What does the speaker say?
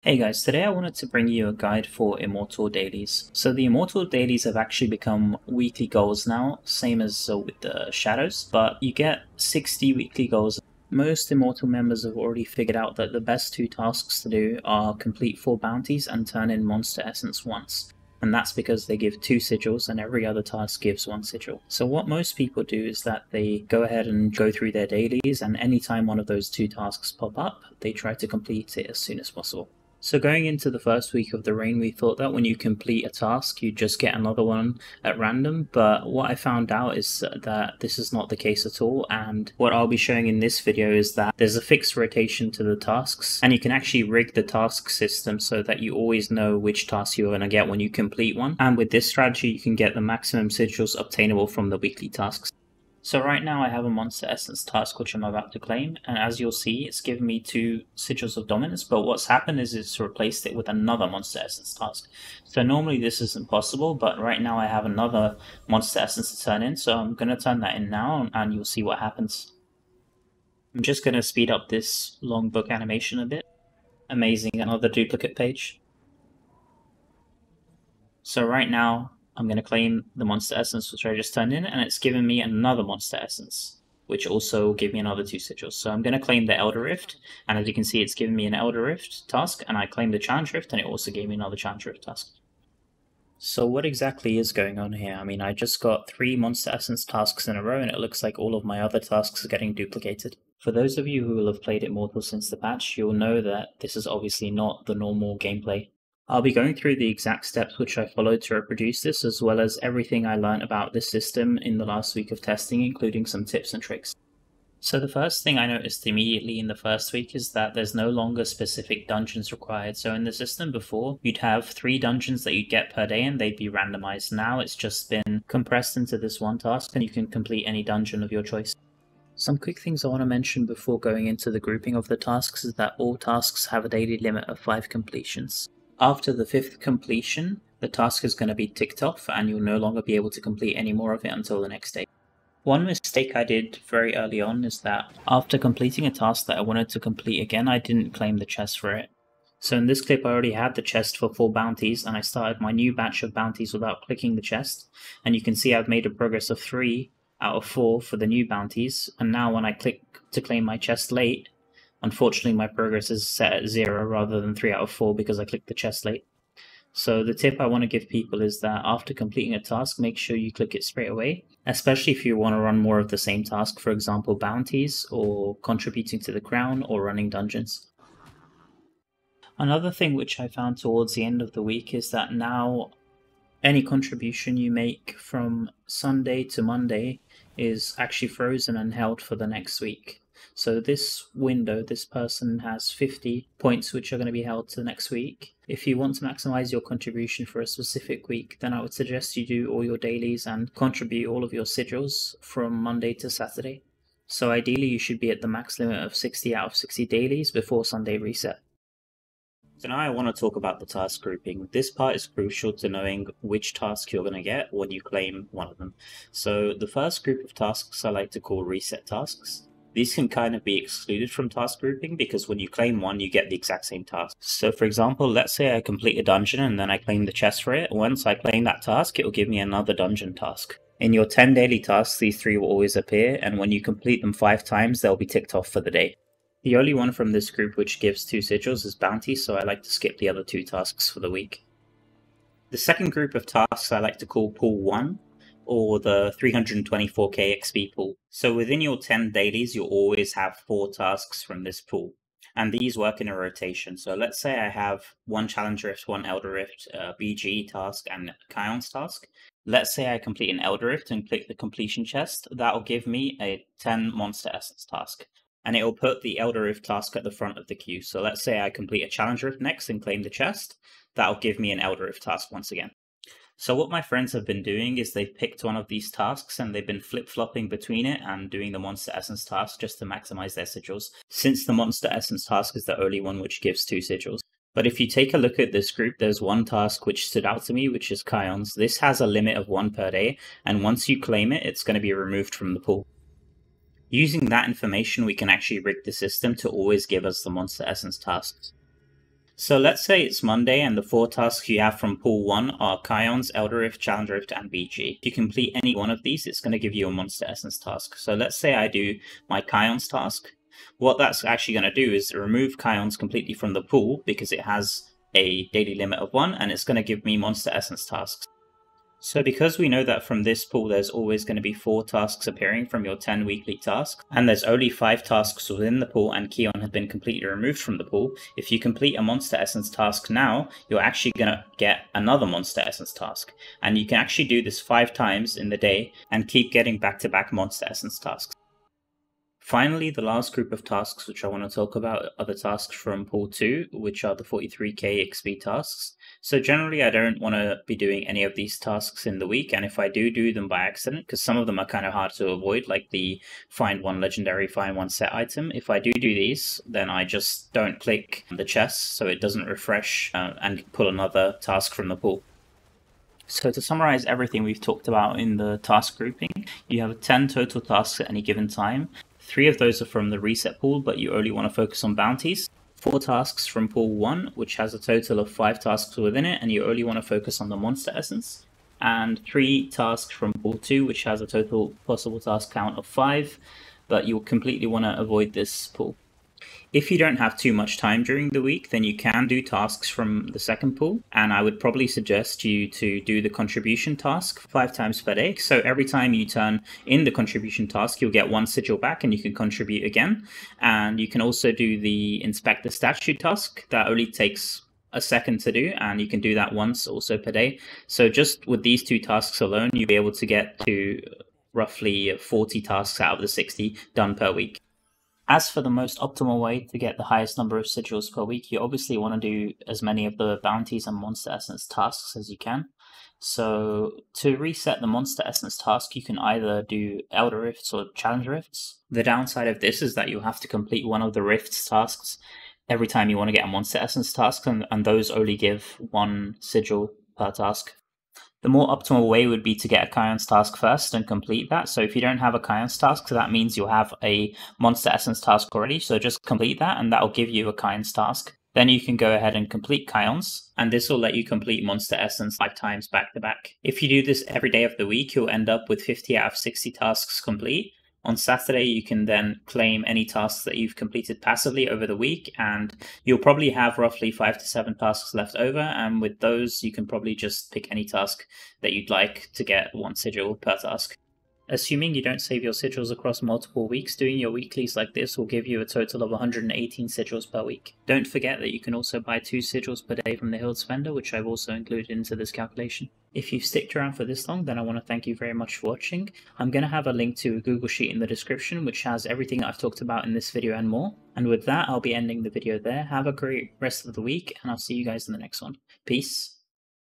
Hey guys, today I wanted to bring you a guide for Immortal dailies. So the Immortal dailies have actually become weekly goals now, same as with the Shadows, but you get 60 weekly goals. Most Immortal members have already figured out that the best two tasks to do are complete 4 bounties and turn in Monster Essence once. And that's because they give 2 sigils and every other task gives 1 sigil. So what most people do is that they go ahead and go through their dailies, and anytime one of those 2 tasks pop up, they try to complete it as soon as possible. So going into the first week of the reign, we thought that when you complete a task, you just get another one at random, but what I found out is that this is not the case at all, and what I'll be showing in this video is that there's a fixed rotation to the tasks, and you can actually rig the task system so that you always know which task you're going to get when you complete one, and with this strategy you can get the maximum sigils obtainable from the weekly tasks. So right now I have a Monster Essence task which I'm about to claim, and as you'll see it's given me 2 Sigils of Dominance, but what's happened is it's replaced it with another Monster Essence task. So normally this isn't possible, but right now I have another Monster Essence to turn in, so I'm going to turn that in now and you'll see what happens. I'm just going to speed up this long book animation a bit. Amazing, another duplicate page. So right now I'm going to claim the Monster Essence which I just turned in, and it's given me another Monster Essence, which also will give me another 2 sigils. So I'm going to claim the Elder Rift, and as you can see it's given me an Elder Rift task, and I claimed the Challenge Rift, and it also gave me another Challenge Rift task. So what exactly is going on here? I mean, I just got 3 Monster Essence tasks in a row, and it looks like all of my other tasks are getting duplicated. For those of you who will have played Immortal since the patch, you'll know that this is obviously not the normal gameplay. I'll be going through the exact steps which I followed to reproduce this, as well as everything I learned about this system in the last week of testing, including some tips and tricks. So the first thing I noticed immediately in the first week is that there's no longer specific dungeons required. So in the system before, you'd have 3 dungeons that you'd get per day and they'd be randomized. Now it's just been compressed into this one task and you can complete any dungeon of your choice. Some quick things I want to mention before going into the grouping of the tasks is that all tasks have a daily limit of 5 completions. After the 5th completion, the task is going to be ticked off and you'll no longer be able to complete any more of it until the next day. One mistake I did very early on is that after completing a task that I wanted to complete again, I didn't claim the chest for it. So in this clip I already had the chest for 4 bounties, and I started my new batch of bounties without clicking the chest, and you can see I've made a progress of 3 out of 4 for the new bounties, and now when I click to claim my chest late, unfortunately my progress is set at 0 rather than 3 out of 4 because I clicked the chest late. So the tip I want to give people is that after completing a task, make sure you click it straight away, especially if you want to run more of the same task, for example bounties, or contributing to the crown, or running dungeons. Another thing which I found towards the end of the week is that now any contribution you make from Sunday to Monday is actually frozen and held for the next week. So this window, this person has 50 points which are going to be held to the next week. If you want to maximize your contribution for a specific week, then I would suggest you do all your dailies and contribute all of your sigils from Monday to Saturday. So ideally you should be at the max limit of 60 out of 60 dailies before Sunday reset. So now I want to talk about the task grouping. This part is crucial to knowing which task you're going to get when you claim one of them. So the first group of tasks I like to call reset tasks. These can kind of be excluded from task grouping because when you claim one, you get the exact same task. So for example, let's say I complete a dungeon and then I claim the chest for it. Once I claim that task, it will give me another dungeon task. In your 10 daily tasks, these 3 will always appear, and when you complete them 5 times, they'll be ticked off for the day. The only one from this group which gives 2 sigils is bounty, so I like to skip the other 2 tasks for the week. The second group of tasks I like to call pool 1, or the 324k XP pool. So within your 10 dailies, you'll always have 4 tasks from this pool, and these work in a rotation. So let's say I have 1 Challenge Rift, 1 Elder Rift, BG task, and Kion's task. Let's say I complete an Elder Rift and click the completion chest. That'll give me a 10 Monster Essence task, and it will put the Elder Rift task at the front of the queue. So let's say I complete a Challenge Rift next and claim the chest. That'll give me an Elder Rift task once again. So what my friends have been doing is they've picked one of these tasks and they've been flip-flopping between it and doing the Monster Essence task just to maximize their sigils, since the Monster Essence task is the only one which gives 2 sigils. But if you take a look at this group, there's one task which stood out to me, which is Kion's. This has a limit of 1 per day, and once you claim it, it's going to be removed from the pool. Using that information, we can actually rig the system to always give us the Monster Essence tasks. So let's say it's Monday and the 4 tasks you have from pool 1 are Kions, Elder Rift, Challenge Rift, and BG. If you complete any one of these, it's going to give you a Monster Essence task. So let's say I do my Kions task. What that's actually going to do is remove Kions completely from the pool because it has a daily limit of 1, and it's going to give me Monster Essence tasks. So because we know that from this pool there's always going to be 4 tasks appearing from your 10 weekly tasks, and there's only 5 tasks within the pool and Kion has been completely removed from the pool, if you complete a Monster Essence task now, you're actually going to get another Monster Essence task. And you can actually do this 5 times in the day and keep getting back-to-back Monster Essence tasks. Finally, the last group of tasks which I want to talk about are the tasks from pool 2, which are the 43k XP tasks. So generally I don't want to be doing any of these tasks in the week, and if I do them by accident, because some of them are kind of hard to avoid, like the find one legendary, find one set item. If I do these, then I just don't click the chest, so it doesn't refresh and pull another task from the pool. So to summarize everything we've talked about in the task grouping, you have 10 total tasks at any given time. 3 of those are from the reset pool, but you only want to focus on bounties. 4 tasks from pool 1, which has a total of 5 tasks within it, and you only want to focus on the Monster Essence. And 3 tasks from pool 2, which has a total possible task count of 5, but you'll completely want to avoid this pool. If you don't have too much time during the week, then you can do tasks from the second pool, and I would probably suggest you to do the contribution task 5 times per day. So every time you turn in the contribution task, you'll get 1 sigil back and you can contribute again. And you can also do the inspect the statue task. That only takes a second to do, and you can do that once also per day. So just with these 2 tasks alone, you'll be able to get to roughly 40 tasks out of the 60 done per week. As for the most optimal way to get the highest number of sigils per week, you obviously want to do as many of the bounties and Monster Essence tasks as you can. So to reset the Monster Essence task, you can either do Elder Rifts or Challenge Rifts. The downside of this is that you'll have to complete one of the Rifts tasks every time you want to get a Monster Essence task, and those only give 1 sigil per task. The more optimal way would be to get a Kion's task first and complete that. So if you don't have a Kion's task, that means you'll have a Monster Essence task already. So just complete that and that'll give you a Kion's task. Then you can go ahead and complete Kion's, and this will let you complete Monster Essence 5 times back to back. If you do this every day of the week, you'll end up with 50 out of 60 tasks complete. On Saturday, you can then claim any tasks that you've completed passively over the week, and you'll probably have roughly 5 to 7 tasks left over, and with those, you can probably just pick any task that you'd like to get 1 sigil per task. Assuming you don't save your sigils across multiple weeks, doing your weeklies like this will give you a total of 118 sigils per week. Don't forget that you can also buy 2 sigils per day from the Hilt Spender, which I've also included into this calculation. If you've sticked around for this long, then I want to thank you very much for watching. I'm going to have a link to a Google Sheet in the description, which has everything I've talked about in this video and more. And with that, I'll be ending the video there. Have a great rest of the week, and I'll see you guys in the next one. Peace.